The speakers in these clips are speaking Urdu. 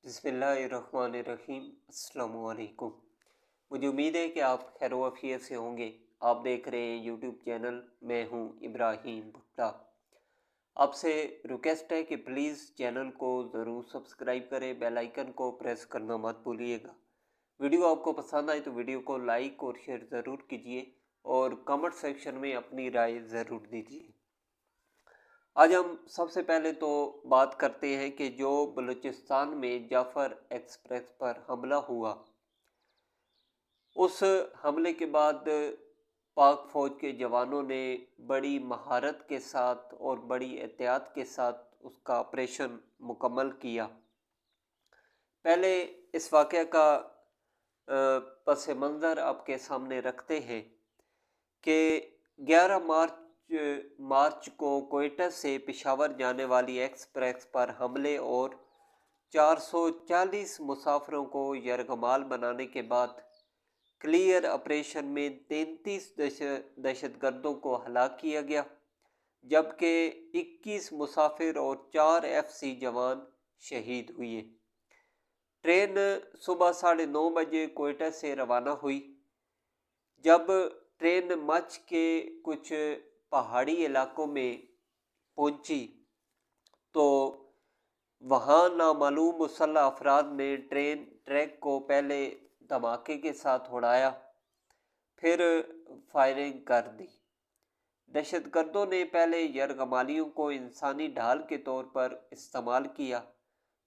بسم اللہ الرحمن الرحیم۔ السلام علیکم۔ مجھے امید ہے کہ آپ خیر و عافیت سے ہوں گے۔ آپ دیکھ رہے ہیں یوٹیوب چینل، میں ہوں ابراہیم بھٹا۔ آپ سے ریکویسٹ ہے کہ پلیز چینل کو ضرور سبسکرائب کریں، بیل آئیکن کو پریس کرنا مت بھولیے گا۔ ویڈیو آپ کو پسند آئے تو ویڈیو کو لائک اور شیئر ضرور کیجیے اور کمنٹ سیکشن میں اپنی رائے ضرور دیجیے۔ آج ہم سب سے پہلے تو بات کرتے ہیں کہ جو بلوچستان میں جعفر ایکسپریس پر حملہ ہوا، اس حملے کے بعد پاک فوج کے جوانوں نے بڑی مہارت کے ساتھ اور بڑی احتیاط کے ساتھ اس کا آپریشن مکمل کیا۔ پہلے اس واقعہ کا پس منظر آپ کے سامنے رکھتے ہیں کہ 11 مارچ کو کوئٹہ سے پشاور جانے والی ایکسپریس پر حملے اور 440 مسافروں کو یرغمال بنانے کے بعد کلیئر آپریشن میں 33 دہشت گردوں کو ہلاک کیا گیا، جبکہ 21 مسافر اور 4 FC جوان شہید ہوئے۔ ٹرین صبح 9:30 بجے کوئٹہ سے روانہ ہوئی۔ جب ٹرین مچھ کے کچھ پہاڑی علاقوں میں پہنچی تو وہاں نامعلوم مسلح افراد نے ٹرین ٹریک کو پہلے دھماکے کے ساتھ اڑایا، پھر فائرنگ کر دی۔ دہشت گردوں نے پہلے یرغمالیوں کو انسانی ڈھال کے طور پر استعمال کیا،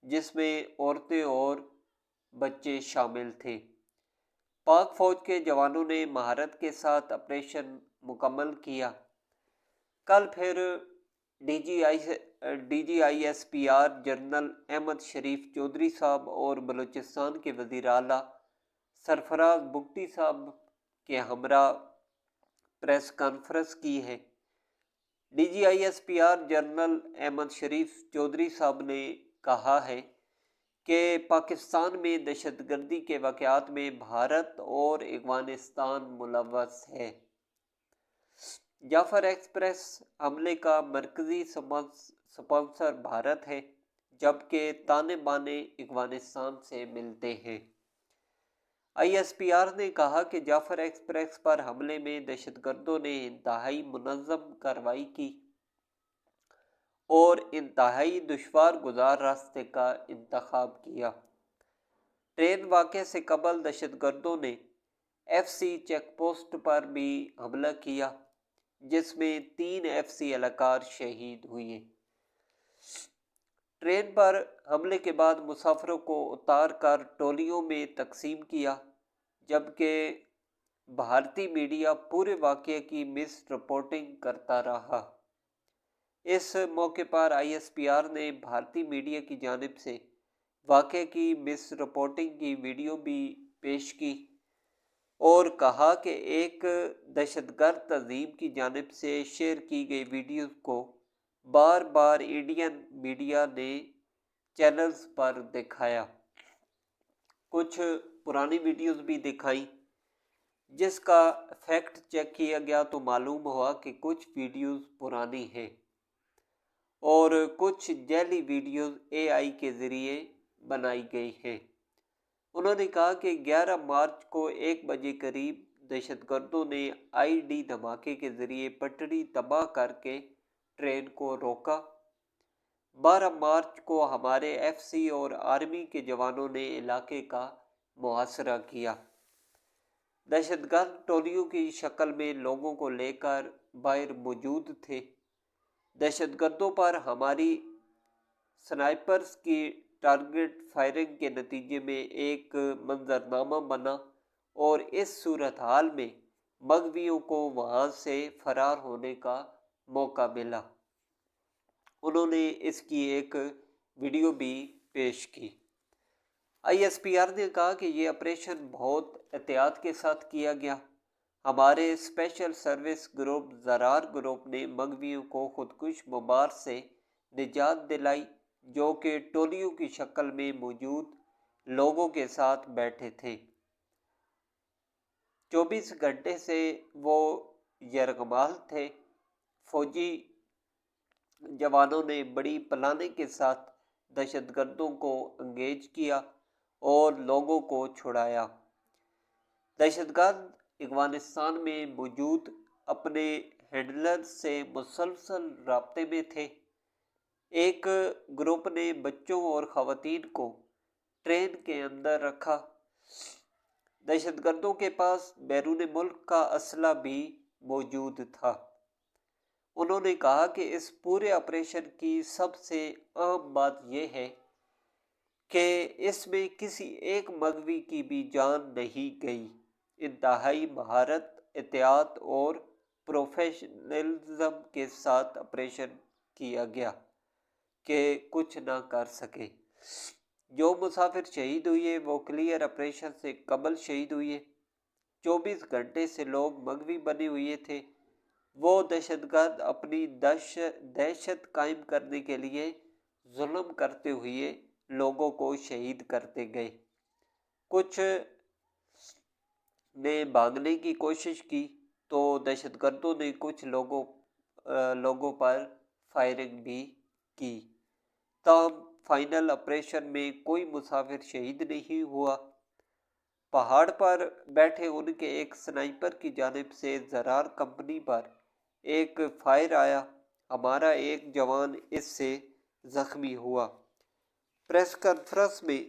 جس میں عورتیں اور بچے شامل تھے۔ پاک فوج کے جوانوں نے مہارت کے ساتھ آپریشن مکمل کیا۔ کل پھر D G I S P R general Ahmed Sharif Chaudhry صاحب اور بلوچستان کے وزیر اعلیٰ سرفراز بگٹی صاحب کے ہمراہ پریس کانفرنس کی ہے۔ D G I S P R general Ahmed Sharif Chaudhry صاحب نے کہا ہے کہ پاکستان میں دہشت گردی کے واقعات میں بھارت اور افغانستان ملوث ہے۔ جعفر ایکسپریس حملے کا مرکزی سپانسر بھارت ہے، جبکہ تانے بانے افغانستان سے ملتے ہیں۔ آئی ایس پی آر نے کہا کہ جعفر ایکسپریس پر حملے میں دہشت گردوں نے انتہائی منظم کارروائی کی اور انتہائی دشوار گزار راستے کا انتخاب کیا۔ ٹرین واقعے سے قبل دہشت گردوں نے FC چیک پوسٹ پر بھی حملہ کیا، جس میں 3 FC اہلکار شہید ہوئے۔ ٹرین پر حملے کے بعد مسافروں کو اتار کر ٹولیوں میں تقسیم کیا، جبکہ بھارتی میڈیا پورے واقعے کی مس رپورٹنگ کرتا رہا۔ اس موقع پر آئی ایس پی آر نے بھارتی میڈیا کی جانب سے واقعے کی مس رپورٹنگ کی ویڈیو بھی پیش کی اور کہا کہ ایک دہشت گرد تنظیم کی جانب سے شیئر کی گئی ویڈیو کو بار بار انڈین میڈیا نے چینلز پر دکھایا، کچھ پرانی ویڈیوز بھی دکھائیں۔ جس کا فیکٹ چیک کیا گیا تو معلوم ہوا کہ کچھ ویڈیوز پرانی ہیں اور کچھ جعلی ویڈیوز AI کے ذریعے بنائی گئی ہیں۔ انہوں نے کہا کہ 11 مارچ کو 1 بجے قریب دہشت گردوں نے ID دھماکے کے ذریعے پٹڑی تباہ کر کے ٹرین کو روکا۔ 12 مارچ کو ہمارے FC اور آرمی کے جوانوں نے علاقے کا محاصرہ کیا۔ دہشت گرد ٹولیوں کی شکل میں لوگوں کو لے کر باہر موجود تھے۔ دہشت گردوں پر ہماری سنائپرز کی ٹارگٹ فائرنگ کے نتیجے میں ایک منظرنامہ بنا اور اس صورتحال میں مغویوں کو وہاں سے فرار ہونے کا موقع ملا۔ انہوں نے اس کی ایک ویڈیو بھی پیش کی۔ آئی ایس پی آر نے کہا کہ یہ آپریشن بہت احتیاط کے ساتھ کیا گیا۔ ہمارے اسپیشل سروس گروپ زرار گروپ نے مغویوں کو خودکش بمبار سے نجات دلائی، جو کہ ٹولیوں کی شکل میں موجود لوگوں کے ساتھ بیٹھے تھے۔ 24 گھنٹے سے وہ یرغمال تھے۔ فوجی جوانوں نے بڑی پلاننگ کے ساتھ دہشت گردوں کو انگیج کیا اور لوگوں کو چھڑایا۔ دہشت گرد افغانستان میں موجود اپنے ہینڈلر سے مسلسل رابطے میں تھے۔ ایک گروپ نے بچوں اور خواتین کو ٹرین کے اندر رکھا۔ دہشت گردوں کے پاس بیرون ملک کا اسلحہ بھی موجود تھا۔ انہوں نے کہا کہ اس پورے آپریشن کی سب سے اہم بات یہ ہے کہ اس میں کسی ایک مغوی کی بھی جان نہیں گئی۔ انتہائی مہارت، احتیاط اور پروفیشنلزم کے ساتھ آپریشن کیا گیا کہ کچھ نہ کر سکے۔ جو مسافر شہید ہوئے وہ کلیئر آپریشن سے قبل شہید ہوئے۔ 24 گھنٹے سے لوگ مغوی بنے ہوئے تھے۔ وہ دہشت گرد اپنی دہشت قائم کرنے کے لیے ظلم کرتے ہوئے لوگوں کو شہید کرتے گئے۔ کچھ نے بھاگنے کی کوشش کی تو دہشت گردوں نے کچھ لوگوں پر فائرنگ بھی کی۔ تاہم فائنل آپریشن میں کوئی مسافر شہید نہیں ہوا۔ پہاڑ پر بیٹھے ان کے ایک سنائپر کی جانب سے زرار کمپنی پر ایک فائر آیا۔ ہمارا ایک جوان اس سے زخمی ہوا۔ پریس کانفرنس میں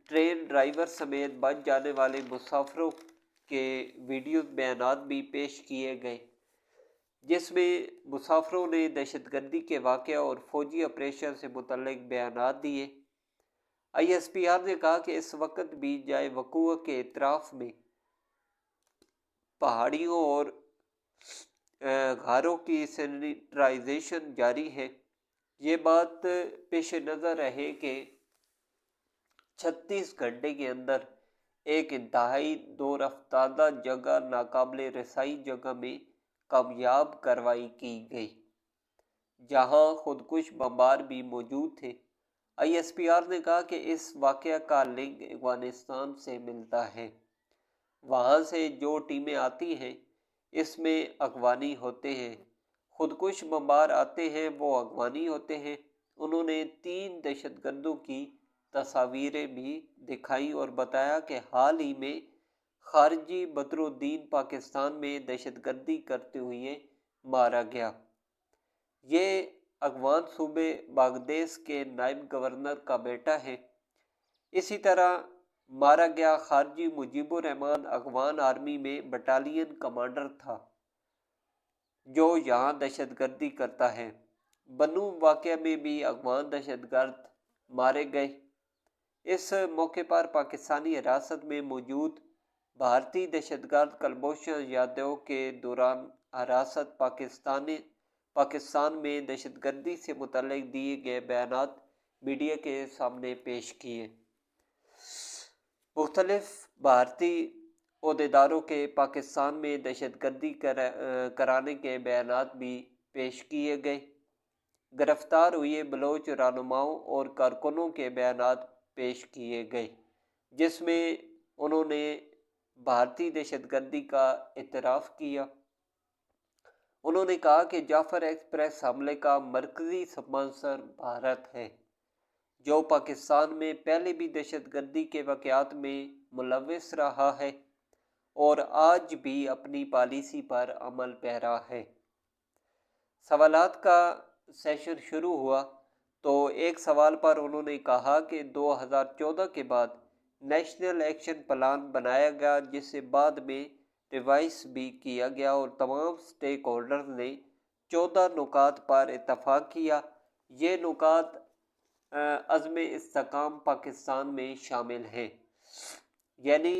ٹرین ڈرائیور سمیت بچ جانے والے مسافروں کے ویڈیو بیانات بھی پیش کیے گئے، جس میں مسافروں نے دہشت گردی کے واقعہ اور فوجی آپریشن سے متعلق بیانات دیے۔ ISPR نے کہا کہ اس وقت بھی جائے وقوع کے اطراف میں پہاڑیوں اور غاروں کی سینیٹائزیشن جاری ہے۔ یہ بات پیش نظر رہے کہ 36 گھنٹے کے اندر ایک انتہائی دور افتادہ جگہ، ناقابل رسائی جگہ میں کامیاب کارروائی کی گئی، جہاں خودکش بمبار بھی موجود تھے۔ ISPR نے کہا کہ اس واقعہ کا لنک افغانستان سے ملتا ہے۔ وہاں سے جو ٹیمیں آتی ہیں اس میں افغانی ہوتے ہیں، خودکش بمبار آتے ہیں وہ افغانی ہوتے ہیں۔ انہوں نے 3 دہشت گردوں کی تصاویریں بھی دکھائیں اور بتایا کہ حال ہی میں خارجی بدر الدین پاکستان میں دہشت گردی کرتے ہوئے مارا گیا۔ یہ افغان صوبے بنگلادیش کے نائب گورنر کا بیٹا ہے۔ اسی طرح مارا گیا خارجی مجیب الرحمان افغان آرمی میں بٹالین کمانڈر تھا، جو یہاں دہشت گردی کرتا ہے۔ بنو واقعہ میں بھی افغان دہشت گرد مارے گئے۔ اس موقع پر پاکستانی حراست میں موجود بھارتی دہشت گرد کلبھوشن یادیو کے دوران حراست پاکستان میں دہشت گردی سے متعلق دیے گئے بیانات میڈیا کے سامنے پیش کیے۔ مختلف بھارتی عہدیداروں کے پاکستان میں دہشت گردی کرانے کے بیانات بھی پیش کیے گئے۔ گرفتار ہوئے بلوچ رہنماؤں اور کارکنوں کے بیانات پیش کیے گئے، جس میں انہوں نے بھارتی دہشت گردی کا اعتراف کیا۔ انہوں نے کہا کہ جعفر ایکسپریس حملے کا مرکزی اسپانسر بھارت ہے، جو پاکستان میں پہلے بھی دہشت گردی کے واقعات میں ملوث رہا ہے اور آج بھی اپنی پالیسی پر عمل پیرا ہے۔ سوالات کا سیشن شروع ہوا تو ایک سوال پر انہوں نے کہا کہ 2014 کے بعد نیشنل ایکشن پلان بنایا گیا، جسے بعد میں ریوائز بھی کیا گیا اور تمام سٹیک ہولڈرز نے 14 نکات پر اتفاق کیا۔ یہ نکات عزم استحکام پاکستان میں شامل ہیں، یعنی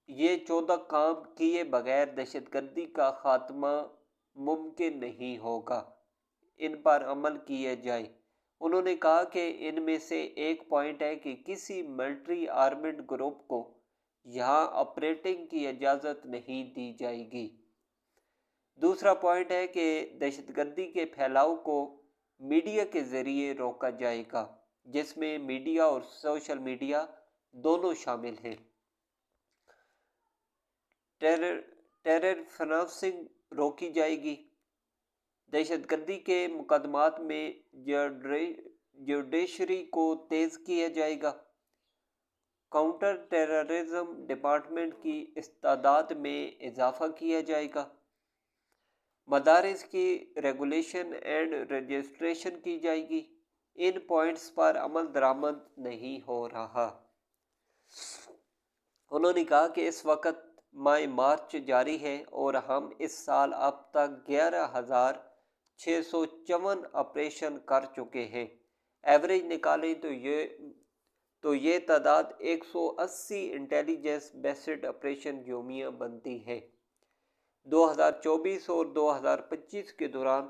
یہ 14 کام کیے بغیر دہشت گردی کا خاتمہ ممکن نہیں ہوگا، ان پر عمل کیا جائے۔ انہوں نے کہا کہ ان میں سے ایک پوائنٹ ہے کہ کسی ملٹری آرمڈ گروپ کو یہاں آپریٹنگ کی اجازت نہیں دی جائے گی۔ دوسرا پوائنٹ ہے کہ دہشت گردی کے پھیلاؤ کو میڈیا کے ذریعے روکا جائے گا، جس میں میڈیا اور سوشل میڈیا دونوں شامل ہیں۔ ٹیرر فنانسنگ روکی جائے گی۔ دہشت گردی کے مقدمات میں جوڈیشری کو تیز کیا جائے گا۔ کاؤنٹر ٹیررزم ڈپارٹمنٹ کی استعداد میں اضافہ کیا جائے گا۔ مدارس کی ریگولیشن اینڈ رجسٹریشن کی جائے گی۔ ان پوائنٹس پر عمل درآمد نہیں ہو رہا۔ انہوں نے کہا کہ اس وقت ماہ مارچ جاری ہے اور ہم اس سال اب تک 11,654 آپریشن کر چکے ہیں۔ ایوریج نکالیں تو یہ تعداد 180 انٹیلیجنس بیسڈ آپریشن یومیہ بنتی ہے۔ 2024 اور 2025 کے دوران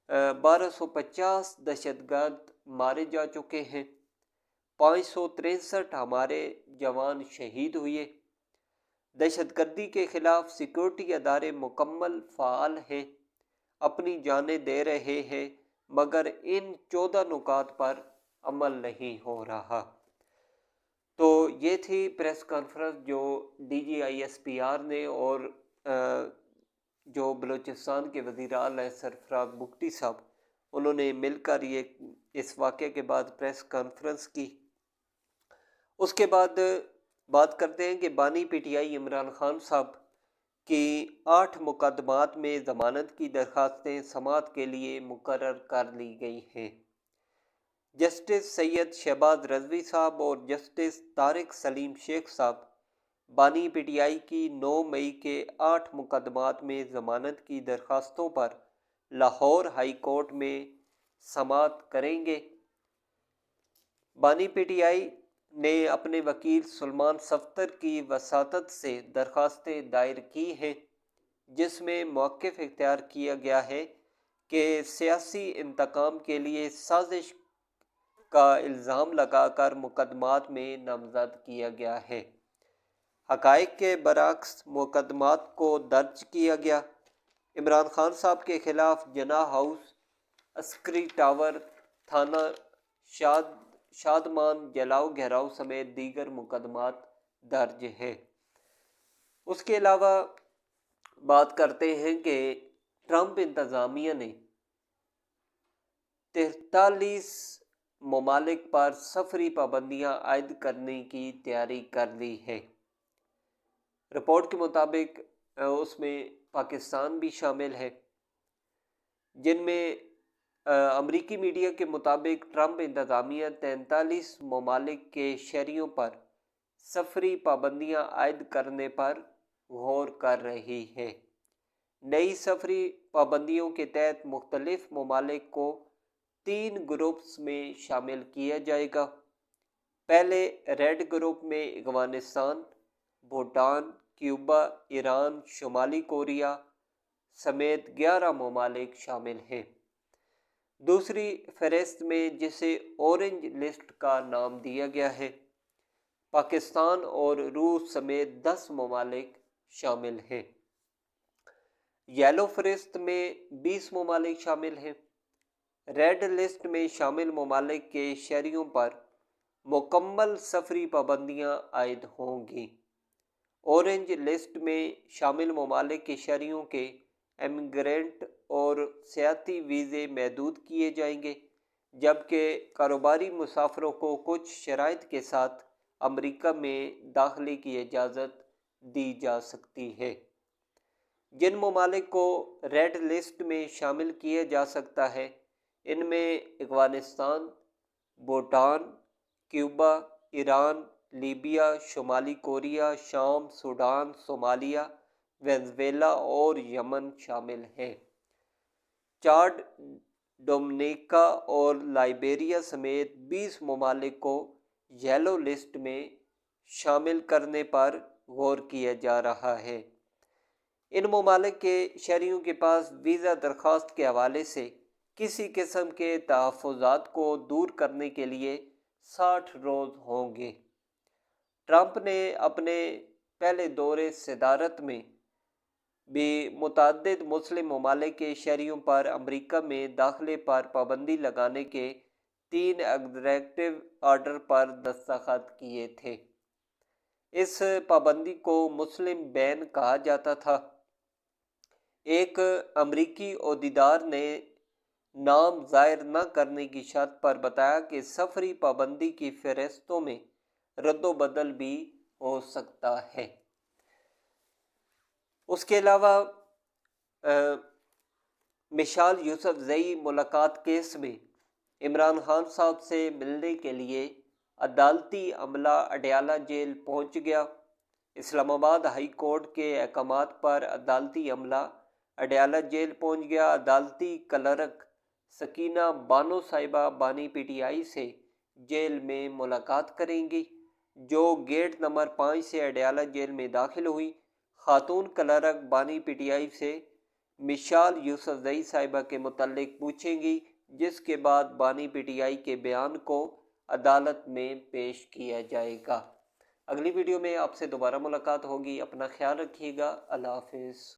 1250 دہشت گرد مارے جا چکے ہیں۔ 563 ہمارے جوان شہید ہوئے۔ دہشت گردی کے خلاف سیکورٹی ادارے مکمل فعال ہیں، اپنی جانیں دے رہے ہیں، مگر ان 14 نکات پر عمل نہیں ہو رہا۔ تو یہ تھی پریس کانفرنس جو D G I S P R نے اور جو بلوچستان کے وزیر اعلیٰ ہیں سرفراز بگٹی صاحب، انہوں نے مل کر اس واقعے کے بعد پریس کانفرنس کی۔ اس کے بعد بات کرتے ہیں کہ بانی P T I Imran Khan صاحب کی 8 مقدمات میں ضمانت کی درخواستیں سماعت کے لیے مقرر کر لی گئی ہیں۔ جسٹس سید شہباز رضوی صاحب اور جسٹس طارق سلیم شیخ صاحب بانی پی ٹی آئی کی 9 مئی کے 8 مقدمات میں ضمانت کی درخواستوں پر لاہور ہائی کورٹ میں سماعت کریں گے۔ بانی پی ٹی آئی نے اپنے وکیل سلمان صفدر کی وساطت سے درخواستیں دائر کی ہیں، جس میں موقف اختیار کیا گیا ہے کہ سیاسی انتقام کے لیے سازش کا الزام لگا کر مقدمات میں نامزد کیا گیا ہے۔ حقائق کے برعکس مقدمات کو درج کیا گیا۔ عمران خان صاحب کے خلاف جناح ہاؤس، عسکری ٹاور، تھانہ شادمان جلاؤ گھیراؤ سمیت دیگر مقدمات درج ہیں۔ اس کے علاوہ بات کرتے ہیں کہ ٹرمپ انتظامیہ نے 43 ممالک پر سفری پابندیاں عائد کرنے کی تیاری کر لی ہے۔ رپورٹ کے مطابق اس میں پاکستان بھی شامل ہے، جن میں امریکی میڈیا کے مطابق ٹرمپ انتظامیہ 43 ممالک کے شہریوں پر سفری پابندیاں عائد کرنے پر غور کر رہی ہے۔ نئی سفری پابندیوں کے تحت مختلف ممالک کو 3 گروپس میں شامل کیا جائے گا۔ پہلے ریڈ گروپ میں افغانستان، بھوٹان، کیوبا، ایران، شمالی کوریا سمیت 11 ممالک شامل ہیں۔ دوسری فہرست میں، جسے اورنج لسٹ کا نام دیا گیا ہے، پاکستان اور روس سمیت 10 ممالک شامل ہیں۔ یلو فہرست میں 20 ممالک شامل ہیں۔ ریڈ لسٹ میں شامل ممالک کے شہریوں پر مکمل سفری پابندیاں عائد ہوں گی۔ اورنج لسٹ میں شامل ممالک کے شہریوں کے امیگرینٹ اور سیاحتی ویزے محدود کیے جائیں گے، جبکہ کاروباری مسافروں کو کچھ شرائط کے ساتھ امریکہ میں داخلے کی اجازت دی جا سکتی ہے۔ جن ممالک کو ریڈ لسٹ میں شامل کیا جا سکتا ہے، ان میں افغانستان، بھوٹان، کیوبا، ایران، لیبیا، شمالی کوریا، شام، سوڈان، صومالیہ، وینزویلا اور یمن شامل ہیں۔ چاڈ، ڈومنیکا اور لائبیریا سمیت 20 ممالک کو یلو لسٹ میں شامل کرنے پر غور کیا جا رہا ہے۔ ان ممالک کے شہریوں کے پاس ویزا درخواست کے حوالے سے کسی قسم کے تحفظات کو دور کرنے کے لیے 60 روز ہوں گے۔ ٹرمپ نے اپنے پہلے دور صدارت میں بھی متعدد مسلم ممالک کے شہریوں پر امریکہ میں داخلے پر پابندی لگانے کے 3 ایگزیکٹو آرڈر پر دستخط کیے تھے۔ اس پابندی کو مسلم بین کہا جاتا تھا۔ ایک امریکی عہدیدار نے نام ظاہر نہ کرنے کی شرط پر بتایا کہ سفری پابندی کی فہرستوں میں رد و بدل بھی ہو سکتا ہے۔ اس کے علاوہ مشال یوسف زئی ملاقات کیس میں عمران خان صاحب سے ملنے کے لیے عدالتی عملہ اڈیالہ جیل پہنچ گیا۔ اسلام آباد ہائی کورٹ کے احکامات پر عدالتی عملہ اڈیالہ جیل پہنچ گیا۔ عدالتی کلرک سکینہ بانو صاحبہ بانی پی ٹی آئی سے جیل میں ملاقات کریں گی، جو گیٹ نمبر 5 سے اڈیالہ جیل میں داخل ہوئی۔ خاتون کلرک بانی پی ٹی آئی سے مشال یوسف زئی صاحبہ کے متعلق پوچھیں گی، جس کے بعد بانی پی ٹی آئی کے بیان کو عدالت میں پیش کیا جائے گا۔ اگلی ویڈیو میں آپ سے دوبارہ ملاقات ہوگی۔ اپنا خیال رکھیے گا۔ اللہ حافظ۔